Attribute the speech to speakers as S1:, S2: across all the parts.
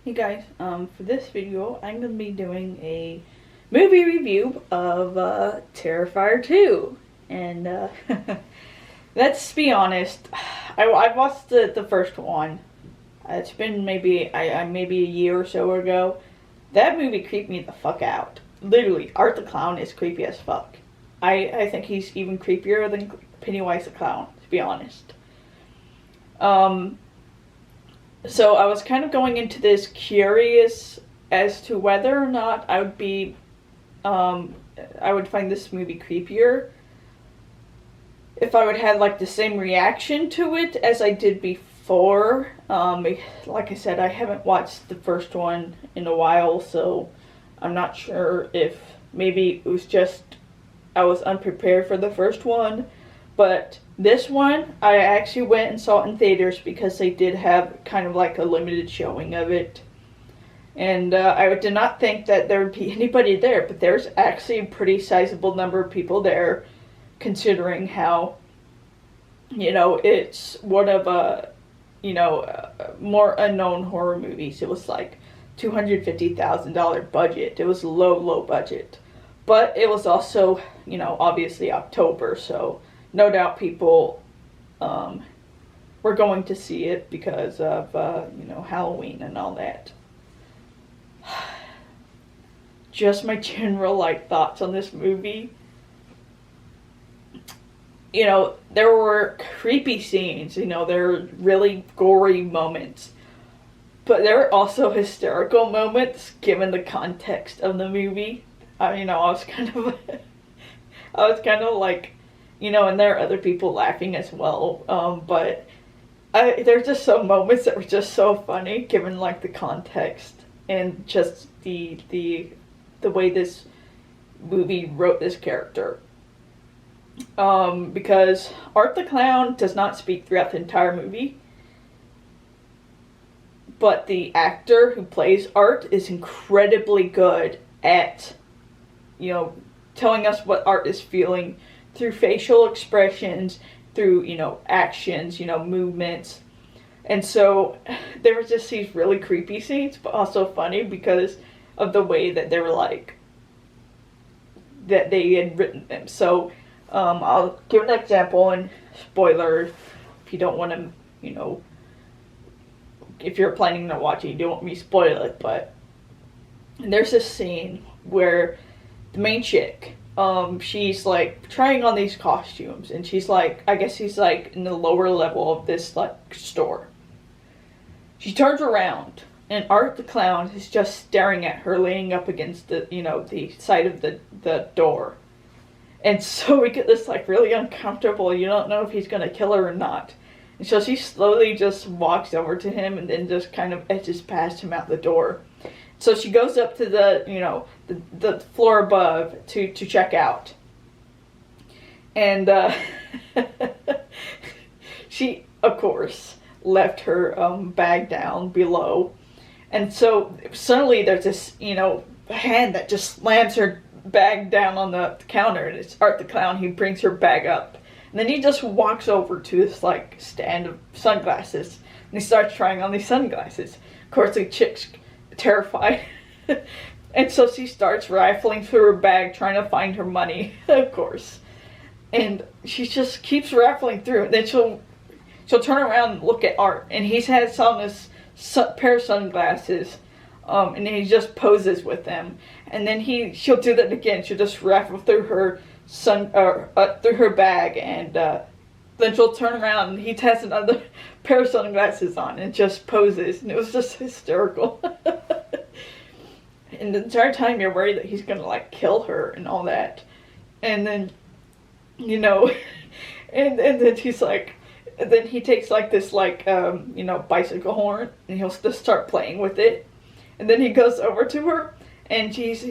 S1: Hey guys, for this video, I'm going to be doing a movie review of Terrifier 2. And let's be honest, I watched the first one. It's been maybe maybe a year or so ago. That movie creeped me the fuck out. Literally, Art the Clown is creepy as fuck. I think he's even creepier than Pennywise the Clown, to be honest. So I was kind of going into this curious as to whether or not I would be, I would find this movie creepier if I would have like the same reaction to it as I did before. Like I said, I haven't watched the first one in a while, so I'm not sure if maybe it was just I was unprepared for the first one. But this one, I actually went and saw it in theaters because they did have kind of like a limited showing of it. And I did not think that there would be anybody there, but there's actually a pretty sizable number of people there, considering how, it's one of more unknown horror movies. It was like $250,000 budget. It was low budget. But it was also, obviously October, so no doubt people were going to see it because of, Halloween and all that. Just my general, thoughts on this movie. There were creepy scenes, there were really gory moments. But there were also hysterical moments, given the context of the movie. I was kind of like, and there are other people laughing as well. But there's just some moments that were just so funny, given the context and just the way this movie wrote this character. Because Art the Clown does not speak throughout the entire movie, but the actor who plays Art is incredibly good at, telling us what Art is feeling through facial expressions, through, actions, movements. And so there were just these really creepy scenes, but also funny because of the way that they were that they had written them. So I'll give an example, and spoiler if you don't want to, if you're planning to watch it, you don't want me to spoil it, but there's this scene where the main chick, she's trying on these costumes, and she's I guess she's in the lower level of this store. She turns around, and Art the Clown is just staring at her, leaning up against the the side of the door. And so we get this really uncomfortable, you don't know if he's gonna kill her or not. And so she slowly just walks over to him and then just kind of edges past him out the door. So she goes up to the floor above to check out. And she, of course, left her bag down below. And so suddenly there's this, hand that just slams her bag down on the counter. And it's Art the Clown. He brings her bag up. And then he just walks over to this stand of sunglasses. And he starts trying on these sunglasses. Of course, the chick's terrified. And so she starts rifling through her bag trying to find her money, of course. And she just keeps rifling through. And then she'll turn around and look at Art, and he has on this pair of sunglasses, and he just poses with them. And then she'll do that again. She'll just rifle through her through her bag, and then she'll turn around and he has another pair of sunglasses on and just poses. And it was just hysterical. And the entire time you're worried that he's gonna kill her and all that. And then and then he's and then he takes this bicycle horn, and he'll just start playing with it. And then he goes over to her, and he's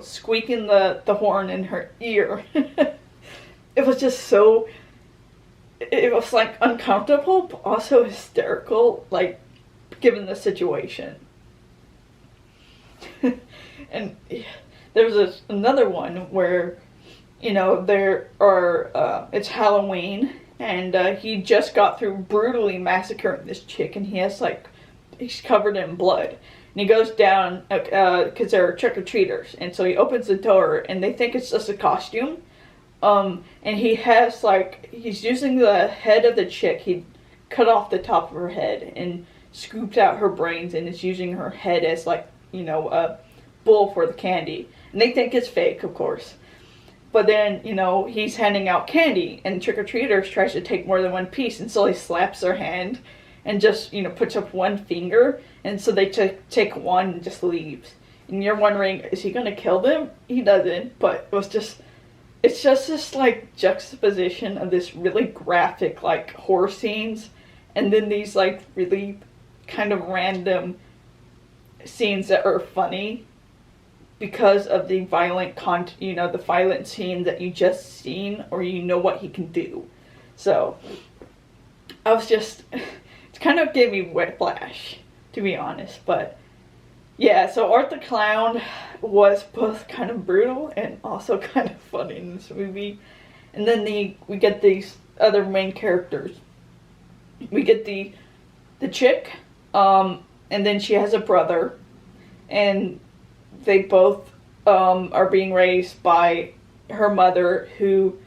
S1: squeaking the horn in her ear. It was just so, it was uncomfortable, but also hysterical, given the situation. And there was another one where, there are, it's Halloween, and he just got through brutally massacring this chick, and he has he's covered in blood. And he goes down, because they're trick-or-treaters. And so he opens the door, and they think it's just a costume. And he has, like, he's using the head of the chick. He cut off the top of her head and scooped out her brains and is using her head as, like, a bowl for the candy. And they think it's fake, of course. But then, he's handing out candy, and trick-or-treaters tries to take more than one piece, and so he slaps their hand and just, puts up one finger, and so they take one and just leaves. And you're wondering, is he going to kill them? He doesn't, but it's just this, like, juxtaposition of this really graphic, like, horror scenes, and then these, like, really kind of random scenes that are funny because of the violent the violent scene that you just seen, or what he can do. So it kind of gave me whiplash, to be honest. But yeah, so Art the Clown was both kind of brutal and also kind of funny in this movie. And then we get these other main characters. We get the chick, and then she has a brother, and they both are being raised by her mother, who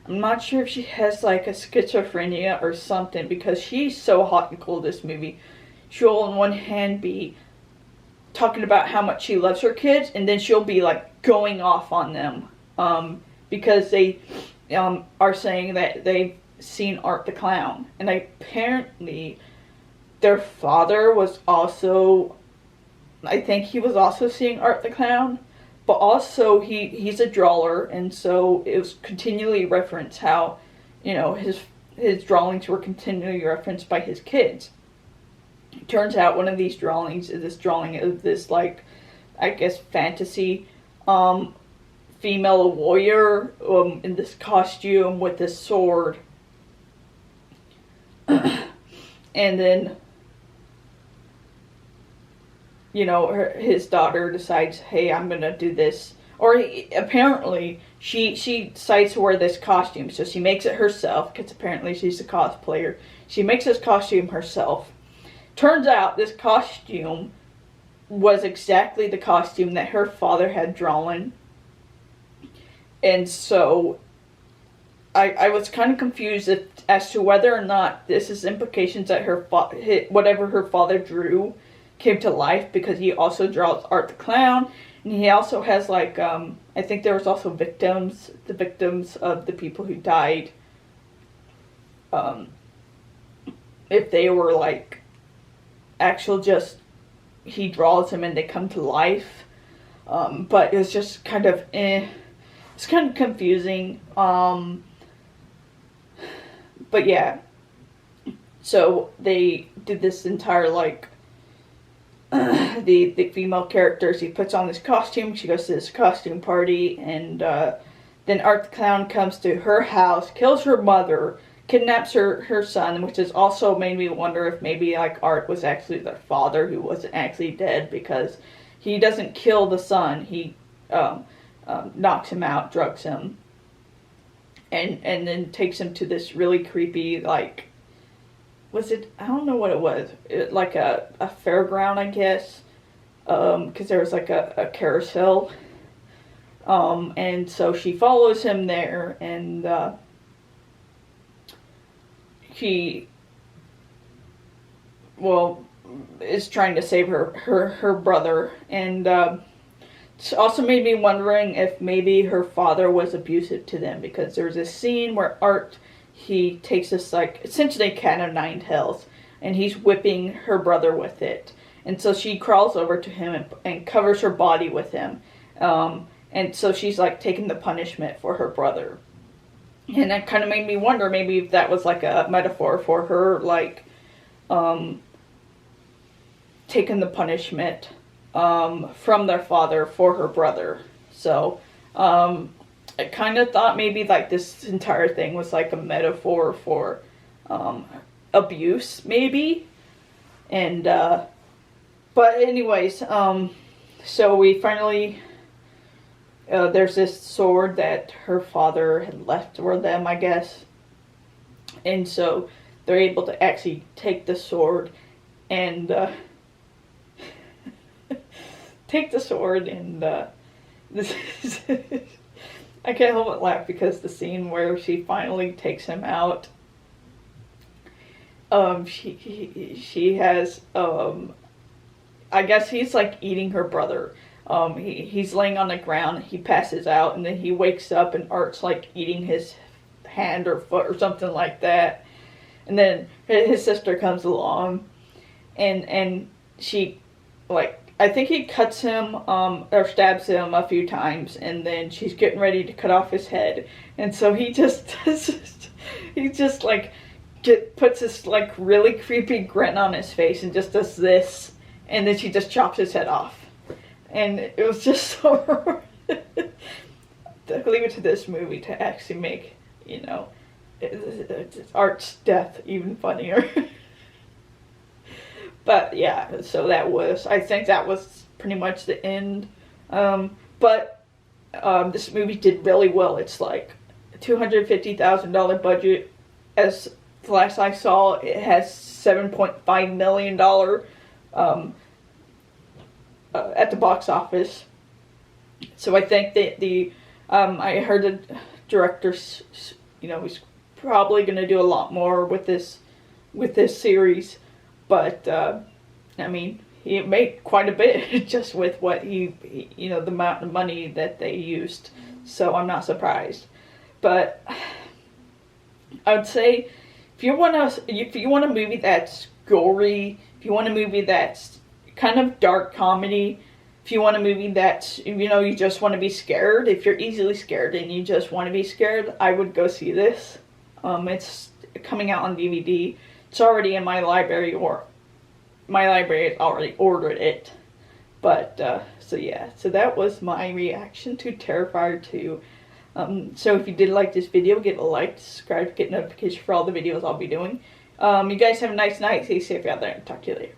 S1: I'm not sure if she has like a schizophrenia or something, because she's so hot and cold this movie. She'll on one hand be talking about how much she loves her kids, and then she'll be like going off on them because they are saying that they've seen Art the Clown, and apparently their father was also, I think he was also seeing Art the Clown, but also he's a drawer, and so it was continually referenced how, his drawings were continually referenced by his kids. It turns out one of these drawings is this drawing of this, like, I guess fantasy female warrior in this costume with this sword. And then his daughter decides, hey, I'm gonna do this. Or apparently, she decides to wear this costume, so she makes it herself, because apparently she's a cosplayer. She makes this costume herself. Turns out this costume was exactly the costume that her father had drawn. And so I was kind of confused as to whether or not this is implications that whatever her father drew came to life, because he also draws Art the Clown, and he also has, like, I think there was also the victims of the people who died, if they were, like, actual just, he draws them and they come to life, but it was just kind of, it's kind of confusing, but yeah, so they did this entire, like, the female characters, he puts on this costume, she goes to this costume party, and then Art the Clown comes to her house, kills her mother, kidnaps her son, which has also made me wonder if maybe, like, Art was actually their father who wasn't actually dead, because he doesn't kill the son, he knocks him out, drugs him, and then takes him to this really creepy, like, I don't know what it was, like a fairground, I guess, because there was like a carousel, and so she follows him there, and he, is trying to save her brother, and it's also made me wondering if maybe her father was abusive to them, because there's this scene where Art, he takes this, like, essentially a cat of nine tails, and he's whipping her brother with it. And so she crawls over to him and covers her body with him. And so she's, like, taking the punishment for her brother. And that kind of made me wonder maybe if that was, like, a metaphor for her, like, taking the punishment from their father for her brother. So, I kind of thought maybe, like, this entire thing was, like, a metaphor for abuse, maybe. And, but anyways, so we finally, there's this sword that her father had left for them, I guess. And so they're able to actually take the sword and take the sword and this is I can't help but laugh because the scene where she finally takes him out, she has I guess he's like eating her brother. He's laying on the ground, he passes out, and then he wakes up and Art's like eating his hand or foot or something like that. And then his sister comes along and she, like, I think he cuts him or stabs him a few times, and then she's getting ready to cut off his head, and so he just he just like puts this like really creepy grin on his face and just does this, and then she just chops his head off, and it was just so leave it to this movie to actually make, you know, Art's death even funnier. But yeah, so I think that was pretty much the end. But this movie did really well. It's like a $250,000 budget. As the last I saw, it has $7.5 million at the box office. So I think that I heard the director, you know, he's probably going to do a lot more with this series. But, I mean, he made quite a bit just with what he, you know, the amount of money that they used. So I'm not surprised. But I would say if you want a movie that's gory, if you want a movie that's kind of dark comedy, if you want a movie that's, you know, you just want to be scared, if you're easily scared and you just want to be scared, I would go see this. It's coming out on DVD. It's already in my library, or my library has already ordered it. But, so yeah. So that was my reaction to Terrifier 2. So if you did like this video, give it a like, subscribe, get notifications for all the videos I'll be doing. You guys have a nice night. Stay safe out there, and talk to you later.